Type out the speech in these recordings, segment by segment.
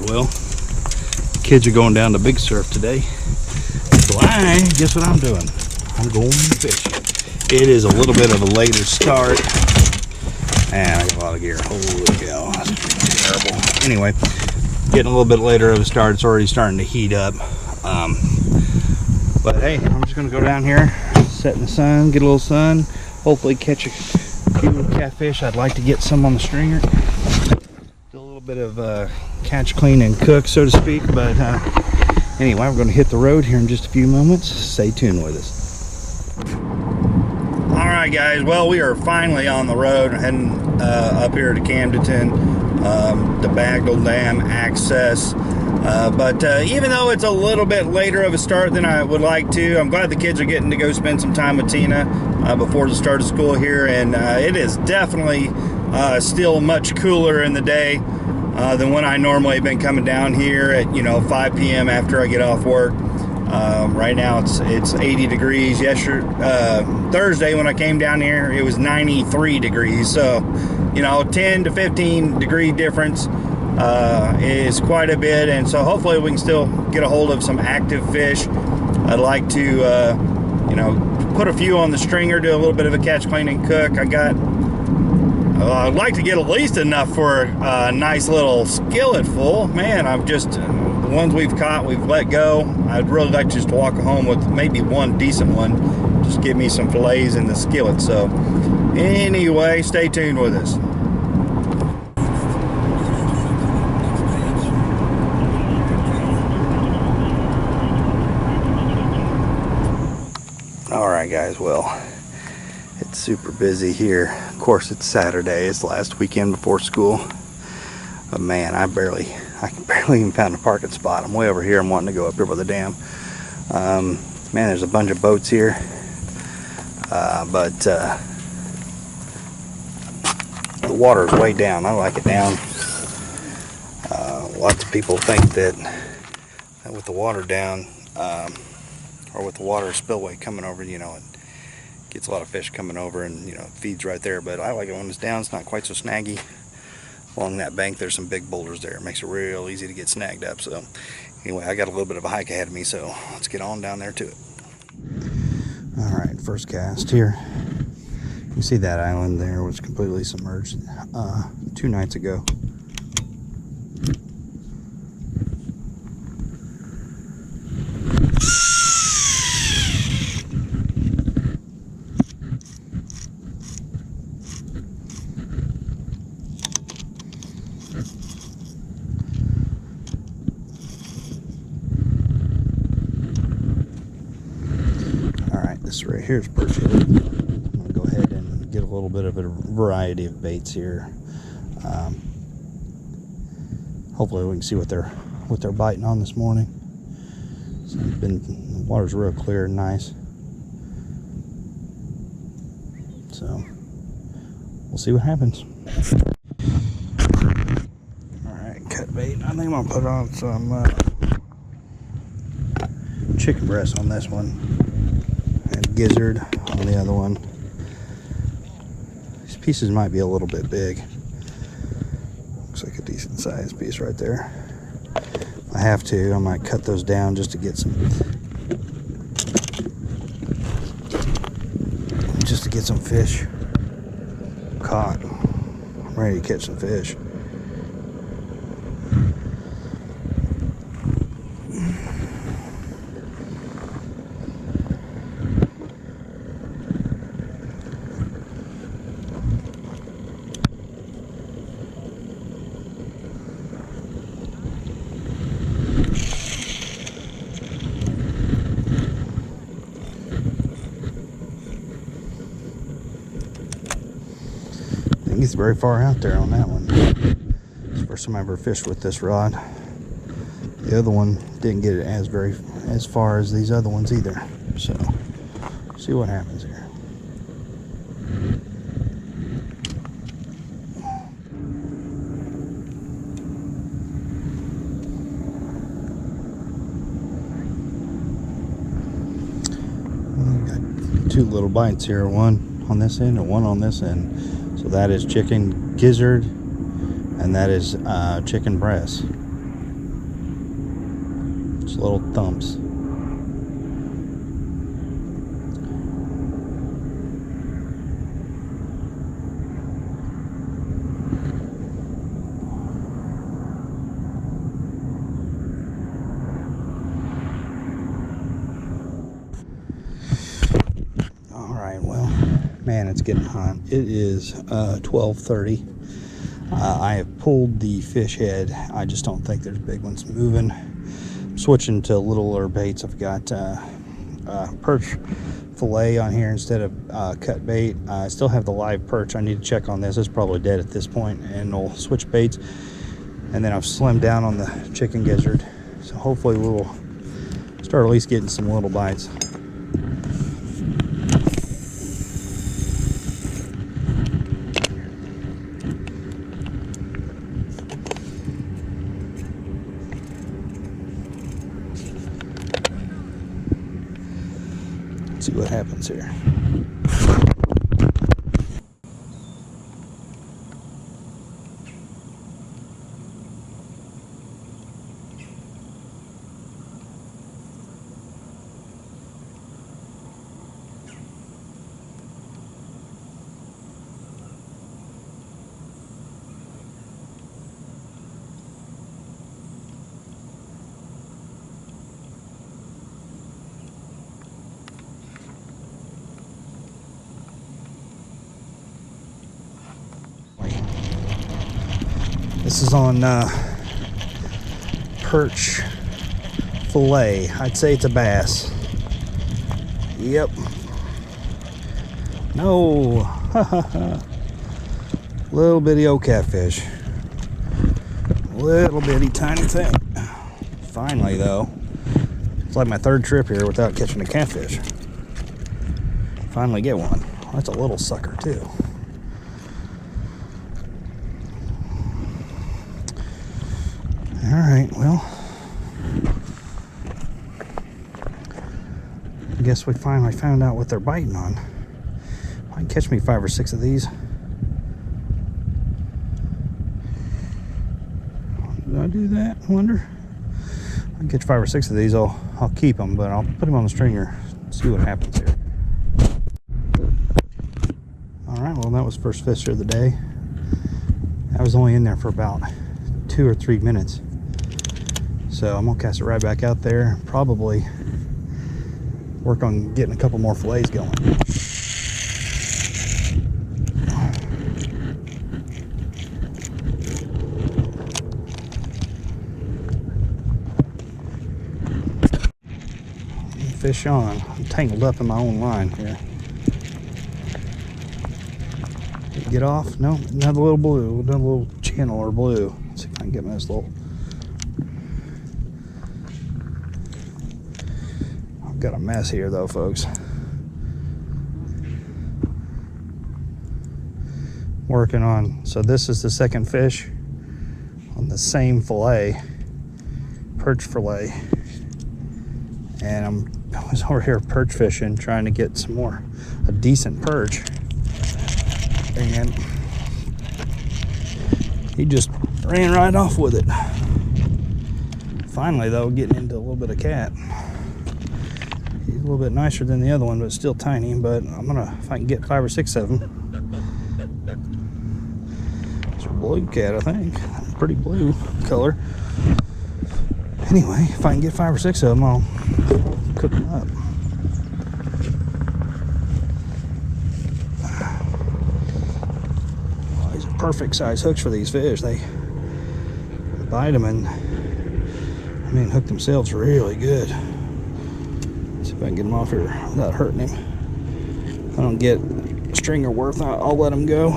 well, kids are going down to Big Surf today, so guess what I'm doing? I'm going fishing. It is a little bit of a later start, and I got a lot of gear. Holy cow, that's terrible. Anyway, getting a little bit later of a start. It's already starting to heat up, but hey, I'm just gonna go down here, sit in the sun, get a little sun, hopefully catch a few catfish. I'd like to get some on the stringer. Do a little bit of catch, clean, and cook, so to speak. But anyway, we're going to hit the road here in just a few moments. Stay tuned with us. All right, guys. Well, we are finally on the road, heading up here to Camdenton, the Bagnell Dam access. But even though it's a little bit later of a start than I would like to, I'm glad the kids are getting to go spend some time with Tina before the start of school here. And it is definitely still much cooler in the day than when I normally have been coming down here at 5 p.m. after I get off work. Right now it's 80 degrees. Thursday when I came down here, it was 93 degrees. So 10 to 15 degree difference is quite a bit, and so hopefully we can still get a hold of some active fish. I'd like to put a few on the stringer, do a little bit of a catch, clean, and cook. I'd like to get at least enough for a nice little skillet full. Man, the ones we've caught, we've let go. I'd really like to just walk home with maybe one decent one. Just give me some fillets in the skillet. So anyway, stay tuned with us. Alright guys, well, it's super busy here. Of course, it's Saturday. It's the last weekend before school. But man, I can barely even find a parking spot. I'm way over here. I'm wanting to go up here by the dam. Man, there's a bunch of boats here. But the water is way down. I like it down. Lots of people think that with the water down, or with the water spillway coming over, it gets a lot of fish coming over and it feeds right there. But I like it when it's down. It's not quite so snaggy. Along that bank there's some big boulders there. It makes it real easy to get snagged up. So anyway, I got a little bit of a hike ahead of me, so let's get on down there to it. Alright, first cast here. You see that island there was completely submerged 2 nights ago. This right here is perfect. I'm going to go ahead and get a little bit of a variety of baits here. Hopefully we can see what they're biting on this morning. So the water's real clear and nice. So we'll see what happens. Alright, cut bait. I think I'm going to put on some chicken breast on this one. And gizzard on the other one. These pieces might be a little bit big. Looks like a decent sized piece right there. If I have to, I might cut those down just to get some fish caught. I'm ready to catch some fish. He's very far out there on that one. It's the first time I ever fished with this rod. The other one didn't get it as far as these other ones either. So, see what happens here. We've got 2 little bites here, one on this end and one on this end. So that is chicken gizzard, and that is chicken breast. Just little thumps. Man, it's getting hot. It is 12:30. I have pulled the fish head. I just don't think there's big ones moving. I'm switching to littler baits. I've got perch fillet on here instead of cut bait. I still have the live perch. I need to check on this. It's probably dead at this point, and we'll switch baits. And then I've slimmed down on the chicken gizzard, so hopefully we will start at least getting some little bites. See what happens here. This is on perch fillet. I'd say it's a bass. Yep. No. Little bitty old catfish. Little bitty tiny thing. Finally, though, it's like my third trip here without catching a catfish. Finally get one. That's a little sucker too. All right, well, I guess we finally found out what they're biting on. Might catch me 5 or 6 of these. Did I do that? I wonder. I can catch 5 or 6 of these. I'll keep them, but I'll put them on the stringer. See what happens here. All right, well, that was first fish of the day. I was only in there for about 2 or 3 minutes. So I'm gonna cast it right back out there. Probably work on getting a couple more fillets going. Fish on. I'm tangled up in my own line here. Get off? No, another little blue, another little channel or blue. Let's see if I can get my this little. I've got a mess here though, folks. Working on, so this is the second fish on the same fillet, perch fillet, and I was over here perch fishing, trying to get some more, a decent perch, and he just ran right off with it. Finally though, getting into a little bit of cat. He's a little bit nicer than the other one, but still tiny, but I'm gonna, if I can get 5 or 6 of them. It's a blue cat, I think. Pretty blue color. Anyway, if I can get 5 or 6 of them, I'll cook them up. Well, these are perfect size hooks for these fish. They bite them and, I mean, hook themselves really good. Let's see if I can get them off here without hurting him. If I don't get a stringer worth, I'll let them go.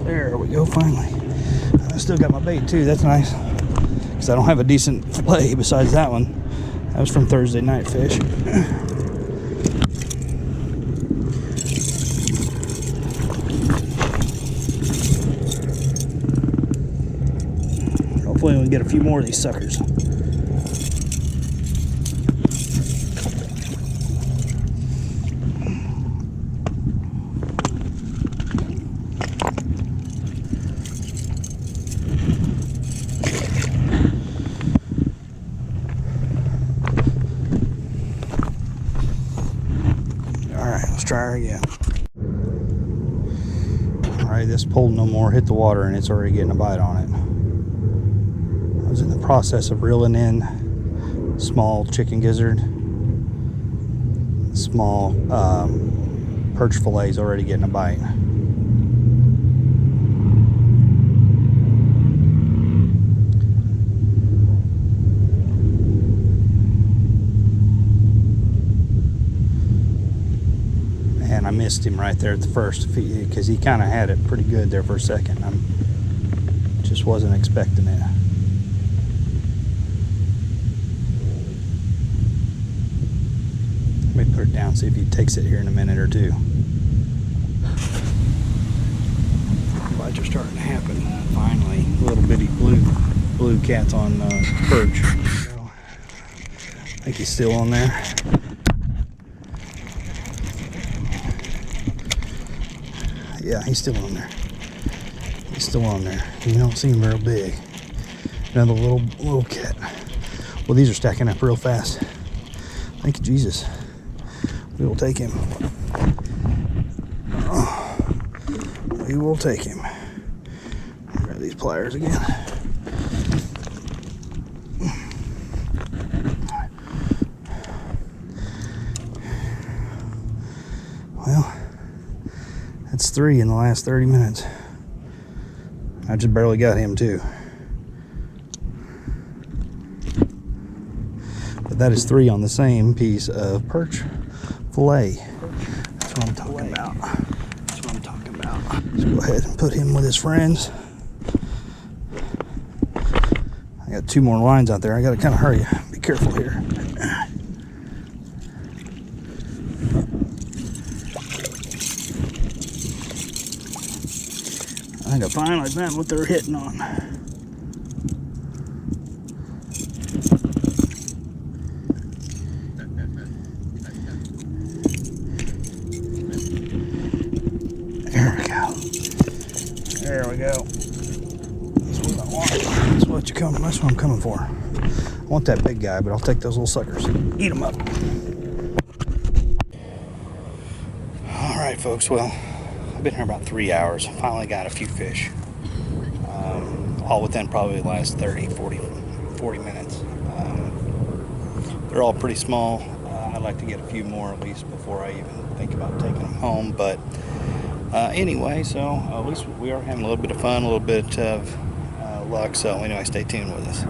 There we go, finally. I still got my bait too, that's nice. Because I don't have a decent fillet besides that one. That was from Thursday night fish. Hopefully we can get a few more of these suckers. try her again. Alright, this pulled no more, hit the water, and it's already getting a bite on it. I was in the process of reeling in small chicken gizzard. Small perch fillets already getting a bite. And I missed him right there at the first, because he kind of had it pretty good there for a second. I just wasn't expecting it. Let me put it down, see if he takes it here in a minute or two. Bites are starting to happen. Finally, little bitty blue cats on perch. I think he's still on there. Yeah, he's still on there. He's still on there. You don't seem real big. Another little cat. Well, these are stacking up real fast. Thank you, Jesus. We will take him. Oh, we will take him. Grab these pliers again. Well, that's 3 in the last 30 minutes. I just barely got him too. But that is 3 on the same piece of perch fillet. That's what I'm talking about. That's what I'm talking about. Let's go ahead and put him with his friends. I got 2 more lines out there. I got to kind of hurry. Be careful here. I think I finally found what they're hitting on. There we go. There we go. That's what I want. That's what I'm coming for. I want that big guy, but I'll take those little suckers. Eat them up. All right, folks. Well, I've been here about 3 hours. Finally got a few fish. All within probably the last 30, 40 minutes. They're all pretty small. I'd like to get a few more at least before I even think about taking them home. But anyway, so at least we are having a little bit of fun, a little bit of luck. So anyway, stay tuned with us.